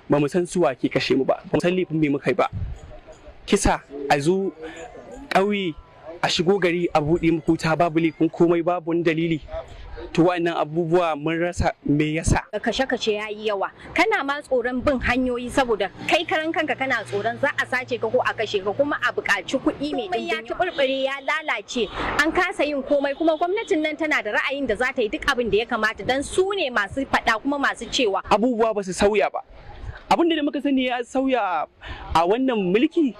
ba mu san suwa ke kashe mu ba mu san laifin me muka yi ba. Kisa a zo ƙauye a shigo gari a buɗe makuta babu laifin komai babu wani dalili. To wa'annan abubuwa mun rasa me yasa. Kashe-kashe ya yi yawa, kana ma tsoron bin hanyoyi saboda kai karan kanka kana tsoron za a sace ka ko a kashe ka kuma a buƙaci kuɗi mai ya taɓarɓare ya lalace an kasa yin komai kuma gwamnatin nan tana da ra'ayin da za ta yi duk abin da ya kamata dan su ne masu faɗa kuma masu cewa. Abubuwa ba su sauya ba. Abin da muka sani ya sauya a wannan mulki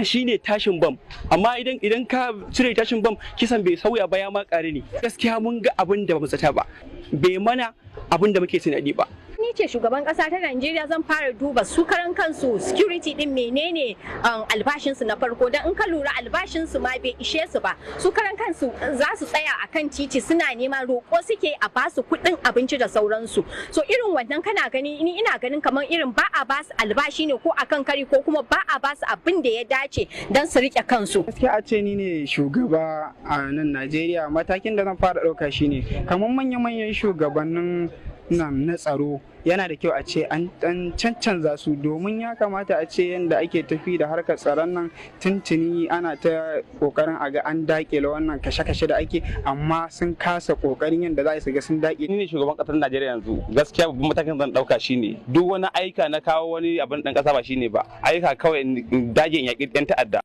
shine tashin bam, amma idan ka cire tashin bam kisan bai sauya ba ya ma ƙare ne. Gaskiya mun ga abin da ba mu zata ba, bai mana abin da muke tunani ba. Ni ce shugaban kasa ta Najeriya zan fara duba su karan kansu security din menene albashinsu na farko dan in ka lura albashinsu ma bai ishe su ba. Su karan kansu za su tsaya akan titi suna nema roƙo suke a basu kuɗin abinci da sauransu. So irin wannan kana gani ni ina ganin kamar irin ba a basu albashi ne ko akan kari ko kuma ba a basu abin da ya dace dan su rike kansu. Gaskiya a ce ni ne shugaba a nan Najeriya matakin da zan fara ɗauka shine kamar manya-manyan shugabannin na tsaro yana da kyau a ce an cancanza su domin ya kamata a ce yadda ake tafi da harkar tsaron nan tuntuni ana ta kokarin a ga an dakile wannan kashe-kashe da ake amma sun kasa kokarin yadda za su ga sun dakile. Ni ne shugaban kasar Najeriya yanzu gaskiya babban matakin zan dauka shine duk wani aika na kawo wani abin dan kasa ba shine ba aika kawai dage yaƙi yan ta'adda